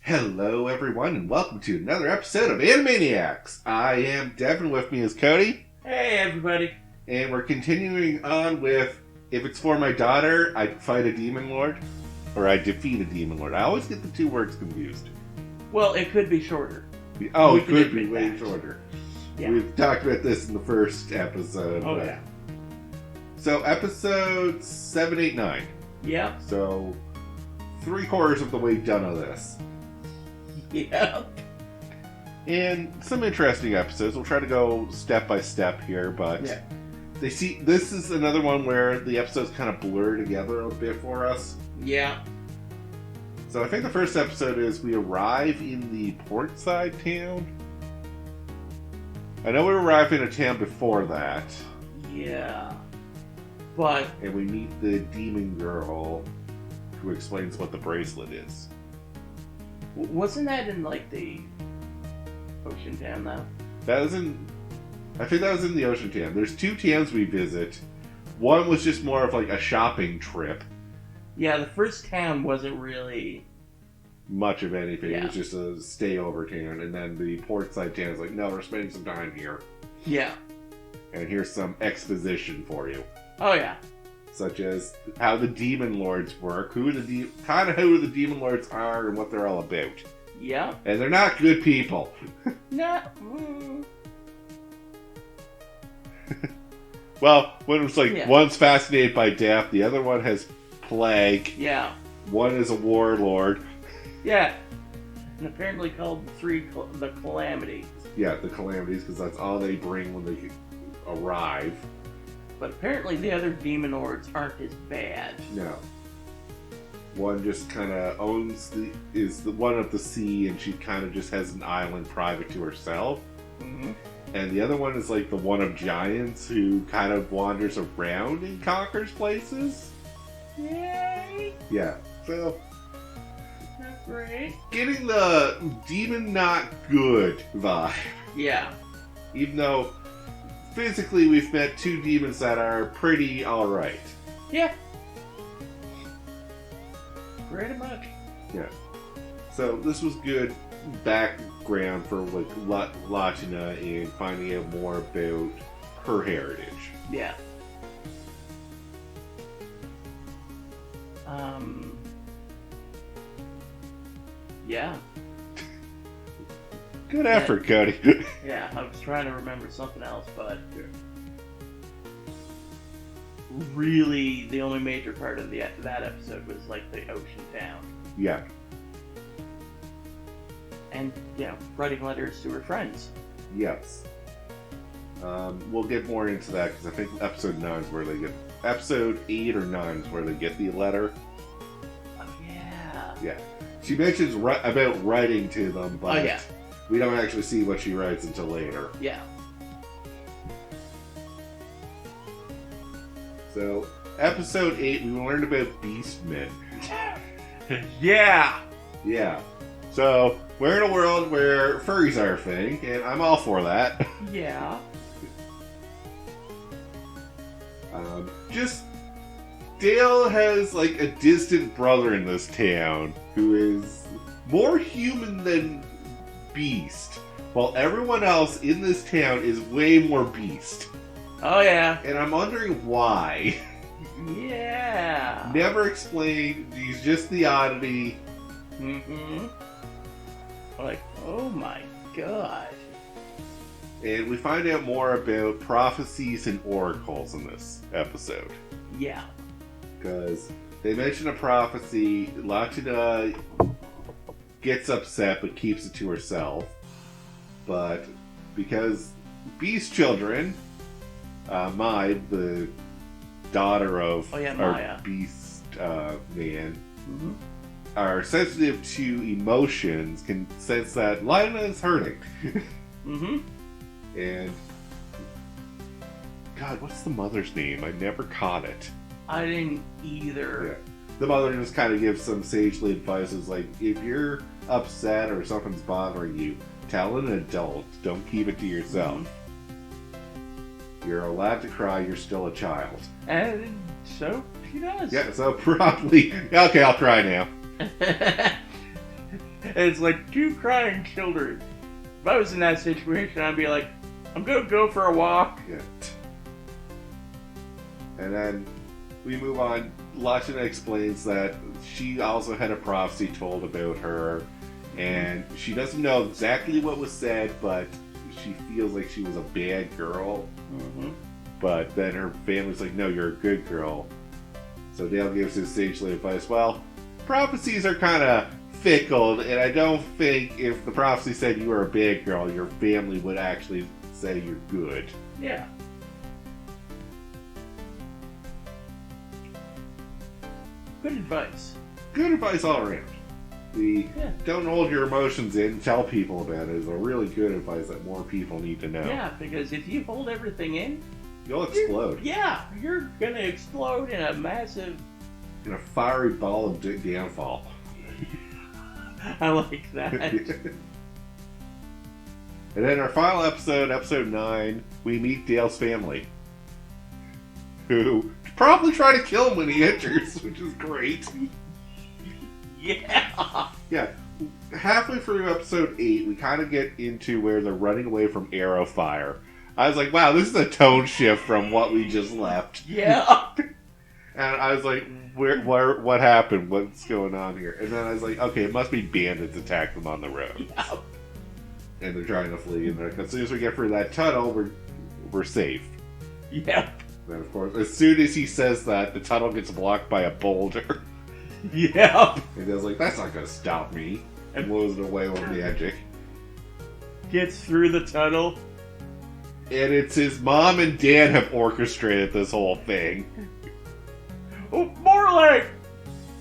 Hello, everyone, and welcome to another episode of Animeniacs. I am Devin. With me is Cody. Hey, everybody. And we're continuing on with, if it's for my daughter, I'd fight a demon lord, or I'd defeat a demon lord. I always get the two words confused. Well, it could be shorter. Oh, it could be way shorter. Yeah. We've talked about this in the first episode. Oh, yeah. So, episode 7, 8, 9. Yeah. So, 3/4 of the way done of this. Yeah. And some interesting episodes. We'll try to go step by step here, but this is another one where the episodes kind of blur together a bit for us. Yeah. So I think the first episode is we arrive in the portside town. I know we arrive in a town before that. Yeah. But... And we meet the demon girl who explains what the bracelet is. Wasn't that in, like, the ocean town, though? I think that was in the ocean town. There's two towns we visit. One was just more of like a shopping trip. Yeah, the first town wasn't really... much of anything. Yeah. It was just a stay-over town. And then the portside town is like, no, we're spending some time here. Yeah. And here's some exposition for you. Oh, yeah. Such as how the demon lords work, who the demon lords are, and what they're all about. Yeah. And they're not good people. No. Well, one was like, one's fascinated by death, the other one has plague. Yeah. One is a warlord. Yeah. And apparently called the Calamities. Yeah, the Calamities, because that's all they bring when they arrive. But apparently the other demon lords aren't as bad. No. One just kind of is the one of the sea, and she kind of just has an island private to herself. Mm-hmm. And the other one is like the one of giants who kind of wanders around and conquers places. Yay! Yeah, so... Not great. Getting the demon not good vibe. Yeah. Even though physically we've met two demons that are pretty alright. Yeah. Pretty much. Yeah. So this was good background for like Latina and finding out more about her heritage. Yeah. Yeah. Good effort, Cody. Yeah, I was trying to remember something else, but really the only major part of that episode was like the ocean town. Yeah. And, writing letters to her friends. Yes. We'll get more into that because I think episode 9 is where they get... Episode 8 or 9 is where they get the letter. Oh, yeah. Yeah. She mentions about writing to them, but we don't actually see what she writes until later. Yeah. So, episode 8, we learned about beastmen. Yeah! Yeah. So, we're in a world where furries are a thing, and I'm all for that. Yeah. Dale has, like, a distant brother in this town who is more human than beast, while everyone else in this town is way more beast. Oh, yeah. And I'm wondering why. Yeah. Never explained. He's just the oddity. Mm-hmm. Like, oh my gosh. And we find out more about prophecies and oracles in this episode. Yeah. Because they mention a prophecy, Latina gets upset but keeps it to herself. But because beast children, Mai, the daughter of our Maya. beast man, are sensitive to emotions, can sense that Lina is hurting. Mm-hmm. And God, what's the mother's name? I never caught it. I didn't either. Yeah. The mother just kind of gives some sagely advice. It's like, if you're upset or something's bothering you, tell an adult. Don't keep it to yourself. Mm-hmm. You're allowed to cry. You're still a child. And so she does. Yeah, so probably... Okay, I'll cry now. It's like two crying children. If I was in that situation, I'd be like, I'm gonna go for a walk. Yeah. And then we move on. Lachina explains that she also had a prophecy told about her, and she doesn't know exactly what was said, but she feels like she was a bad girl. Mm-hmm. But then her family's like, no, you're a good girl. So Dale gives his sagely advice, well, prophecies are kind of fickle, and I don't think if the prophecy said you were a bad girl, your family would actually say you're good. Yeah. Good advice. Good advice all around. The don't hold your emotions in, tell people about it is a really good advice that more people need to know. Yeah, because if you hold everything in, you'll explode. You're gonna explode in a massive... in a fiery ball of downfall. I like that. And then our final episode, episode 9, we meet Dale's family. Who probably try to kill him when he enters, which is great. Yeah. Yeah. Halfway through episode 8, we kind of get into where they're running away from arrow fire. I was like, wow, this is a tone shift from what we just left. Yeah. And I was like, what happened? What's going on here? And then I was like, okay, it must be bandits attacked them on the road. Yeah. And they're trying to flee. And as soon as we get through that tunnel, we're safe. Yep. And of course, as soon as he says that, the tunnel gets blocked by a boulder. Yep. And Dale's like, that's not going to stop me. And blows it away with magic. Gets through the tunnel. And it's his mom and dad have orchestrated this whole thing. Oh, more like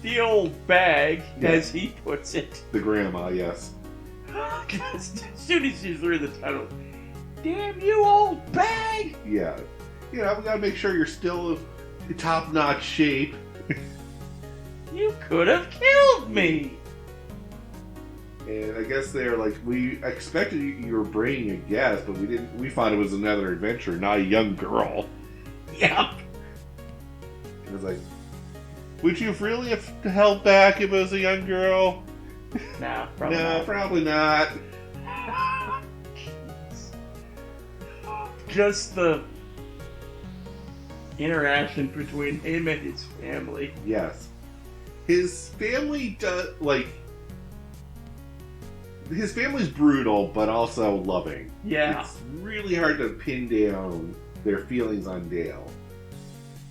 the old bag, as he puts it. The grandma, yes. As soon as she's through the tunnel, damn you, old bag! Yeah. You know, we gotta make sure you're still in top-notch shape. You could have killed me! And I guess they're like, we expected you were bringing a guest, but we thought it was another adventure, not a young girl. Yep. And it's like, would you really have held back if it was a young girl? Nah, probably not. Probably not. Just the interaction between him and his family. Yes. His family does, like... His family's brutal, but also loving. Yeah. It's really hard to pin down their feelings on Dale.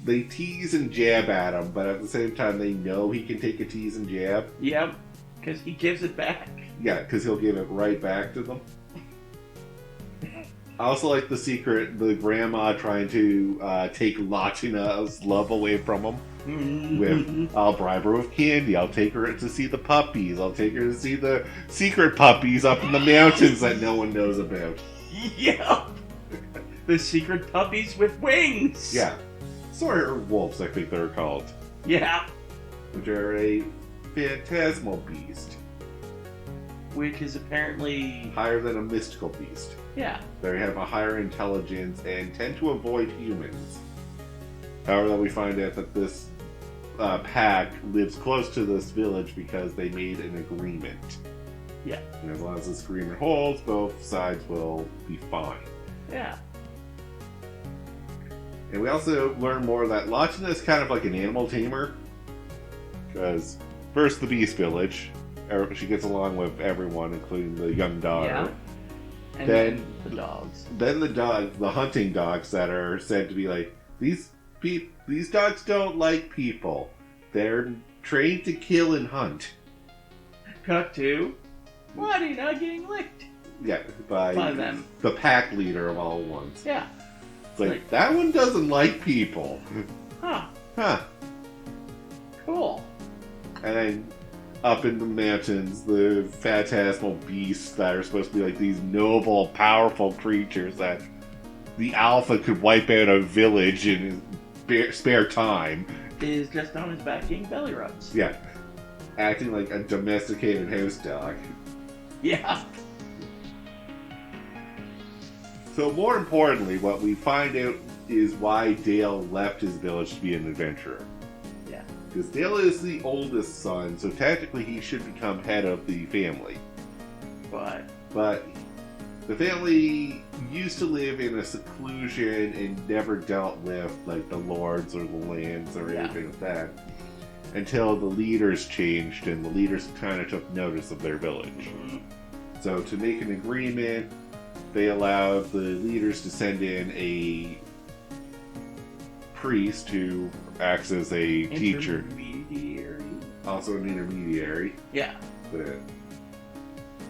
They tease and jab at him, but at the same time, they know he can take a tease and jab. Yep, because he gives it back. Yeah, because he'll give it right back to them. I also like the grandma trying to take Lachina's love away from him. With, I'll bribe her with candy, I'll take her to see the puppies, I'll take her to see the secret puppies up in the mountains that no one knows about. Yep. The secret puppies with wings. Yeah. Or wolves, I think they're called. Yeah. Which are a phantasmal beast. Which is apparently... higher than a mystical beast. Yeah. They have a higher intelligence and tend to avoid humans. However, we find out that this pack lives close to this village because they made an agreement. Yeah. And as long as this agreement holds, both sides will be fine. Yeah. And we also learn more that Lachina is kind of like an animal tamer. Because first the Beast Village, she gets along with everyone, including the young daughter. Yeah. And then the dogs. Then the hunting dogs that are said to be like, these dogs don't like people. They're trained to kill and hunt. Cut to, why are you not getting licked? Yeah, by them. The pack leader of all ones. Yeah. It's like, that one doesn't like people. Huh. Cool. And then up in the mountains, the phantasmal beasts that are supposed to be like these noble, powerful creatures that the alpha could wipe out a village in spare time. Is just on his back getting belly rubs. Yeah. Acting like a domesticated house dog. Yeah. So more importantly, what we find out is why Dale left his village to be an adventurer. Yeah. Because Dale is the oldest son, so technically he should become head of the family. But the family used to live in a seclusion and never dealt with like the lords or the lands or anything like that until the leaders changed and the leaders kind of took notice of their village. Mm-hmm. So to make an agreement, they allowed the leaders to send in a priest who acts as a teacher. Intermediary. Also an intermediary. Yeah. But,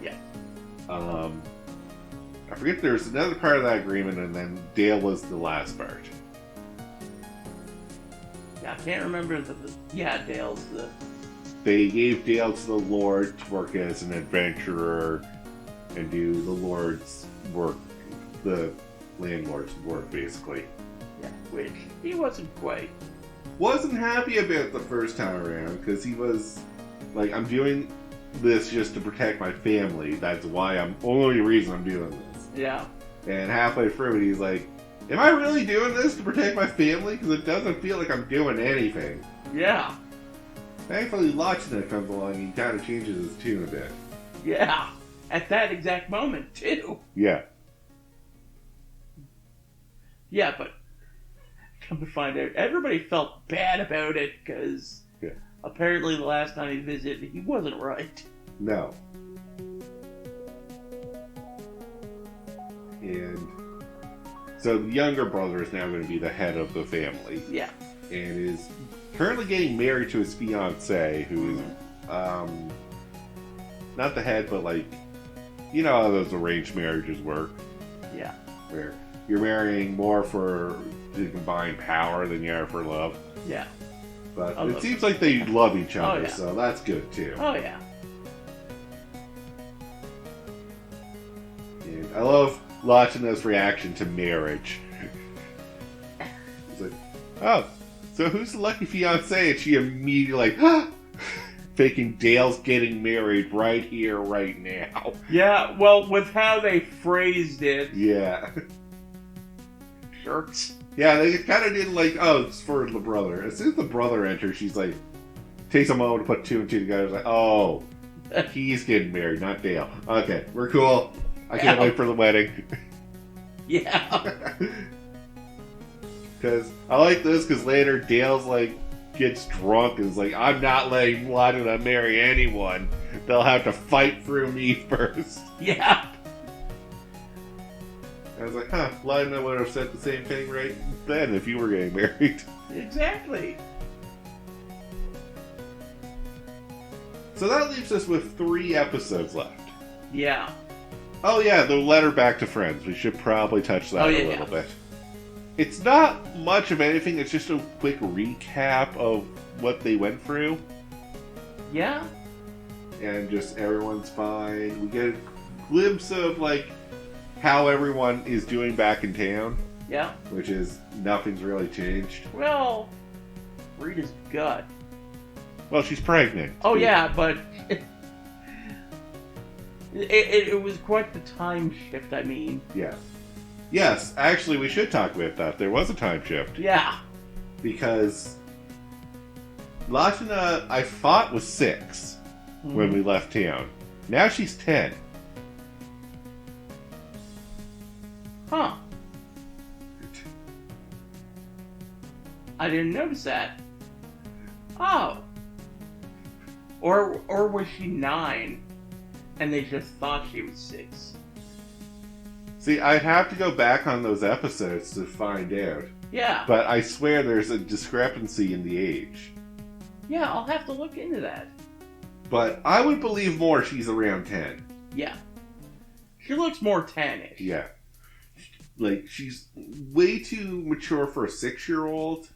yeah. I forget there's another part of that agreement, and then Dale was the last part. Yeah, I can't remember Dale's the... They gave Dale to the Lord to work as an adventurer and do the Lord's work, the landlord's work, basically. Yeah, which he wasn't quite. Wasn't happy about the first time around, because he was like, I'm doing this just to protect my family. That's only reason I'm doing this. Yeah. And halfway through it, he's like, am I really doing this to protect my family? Because it doesn't feel like I'm doing anything. Yeah. Thankfully, Lachna comes along and he kind of changes his tune a bit. Yeah. At that exact moment, too. Yeah. Yeah, but come to find out, everybody felt bad about it because apparently the last time he visited, he wasn't right. No. And so the younger brother is now going to be the head of the family. Yeah. And is currently getting married to his fiancée, who is, not the head, but like, you know how those arranged marriages work? Yeah. Where you're marrying more for the combined power than you are for love. Yeah. But it seems like they love each other, yeah. so that's good too. Oh, yeah. And I love Lachna's reaction to marriage. He's like, oh, so who's the lucky fiancé? And she immediately like, ah! Faking Dale's getting married right here, right now. Yeah, well, with how they phrased it. Yeah. Jerks. Yeah, they kind of did like, oh, it's for the brother. As soon as the brother enters, she's like, takes a moment to put two and two together. It's like, oh, he's getting married, not Dale. Okay, we're cool. I can't wait for the wedding. Yeah. Because I like this, because later Dale's like, gets drunk and is like, I'm not letting Lachna marry anyone. They'll have to fight through me first. Yeah. I was like, huh, Lachna would have said the same thing right then if you were getting married. Exactly. So that leaves us with 3 episodes left. Yeah. Oh yeah, the letter back to friends. We should probably touch that a little bit. It's not much of anything, it's just a quick recap of what they went through. Yeah. And just everyone's fine. We get a glimpse of, like, how everyone is doing back in town. Yeah. Which is, nothing's really changed. Well, Rita's gut. Well, she's pregnant. Oh, yeah, but it was quite the time shift, I mean. Yeah. Yes, actually, we should talk about that. There was a time shift. Yeah. Because Lachna, I thought, was 6 when we left town. Now she's 10. Huh. I didn't notice that. Oh. Or was she 9 and they just thought she was 6? See, I'd have to go back on those episodes to find out. Yeah. But I swear there's a discrepancy in the age. Yeah, I'll have to look into that. But I would believe more she's around 10. Yeah. She looks more 10-ish. Yeah. Like, she's way too mature for a 6-year-old.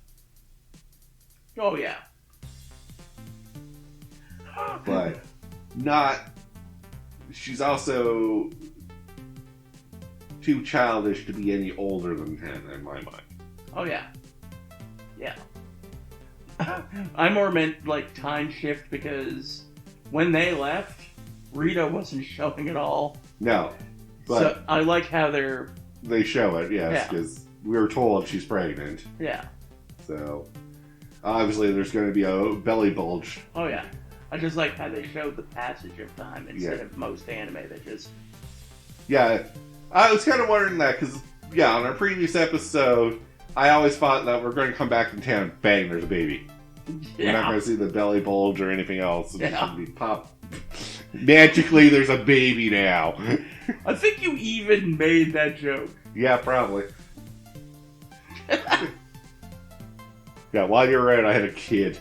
Oh, yeah. But not... She's also too childish to be any older than 10 in my mind. Oh, yeah. Yeah. I more meant, like, time shift because when they left, Rita wasn't showing at all. No. But So I like how they show it, yes, because we were told she's pregnant. Yeah. So, obviously there's going to be a belly bulge. Oh yeah. I just like how they showed the passage of time instead of most anime that just... Yeah, I was kind of wondering that, because, yeah, on our previous episode, I always thought that we're going to come back to town, bang, there's a baby. We're not going to see the belly bulge or anything else. It's going to be pop. Magically, there's a baby now. I think you even made that joke. Yeah, probably. Yeah, while you were out, I had a kid.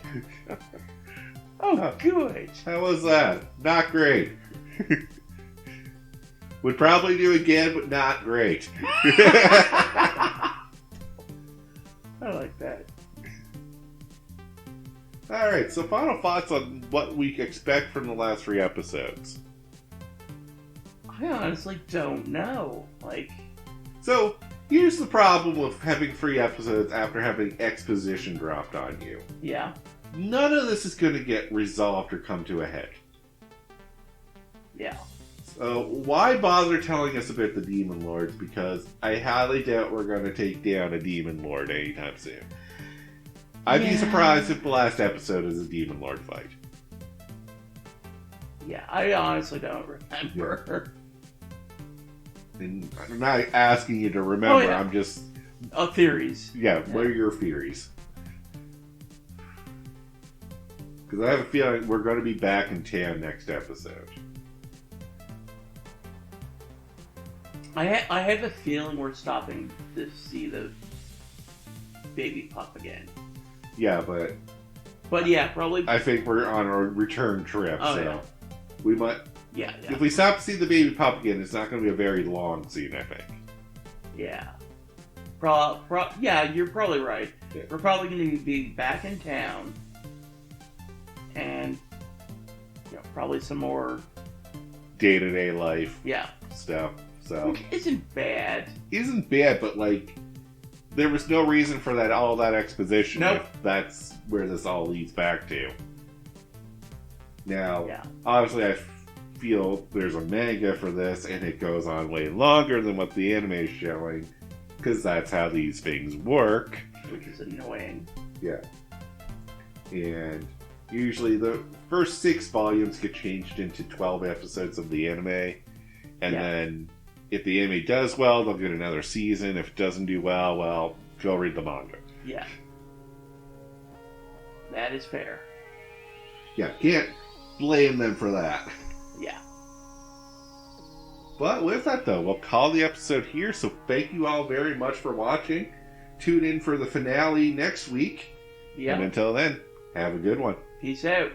Oh, good. How was that? Not great. Would probably do again, but not great. I like that. Alright, so final thoughts on what we expect from the last 3 episodes. I honestly don't know. So, here's the problem with having 3 episodes after having exposition dropped on you. Yeah. None of this is going to get resolved or come to a head. Yeah. So, why bother telling us about the Demon Lords? Because I highly doubt we're going to take down a Demon Lord anytime soon. I'd be surprised if the last episode is a Demon Lord fight. Yeah, I honestly don't remember. Yeah. And I'm not asking you to remember, I'm just... theories. Yeah, what are your theories? Because I have a feeling we're going to be back in town next episode. I have a feeling we're stopping to see the baby pup again. Yeah, but... But yeah, probably... I think we're on a return trip, so... Yeah. We might... Yeah. If we stop to see the baby pup again, it's not going to be a very long scene, I think. Yeah. Yeah, you're probably right. Yeah. We're probably going to be back in town. And... probably some more... day-to-day life. Yeah. Stuff, so... Which isn't bad. Isn't bad, but, there was no reason for all that exposition if that's where this all leads back to. Now, obviously I feel there's a manga for this, and it goes on way longer than what the anime is showing, because that's how these things work. Which is annoying. Yeah. And usually the first 6 volumes get changed into 12 episodes of the anime, and then if the anime does well, they'll get another season. If it doesn't do well, go read the manga. Yeah. That is fair. Yeah, can't blame them for that. Yeah. But with that, though, we'll call the episode here, so thank you all very much for watching. Tune in for the finale next week. Yeah. And until then, have a good one. Peace out.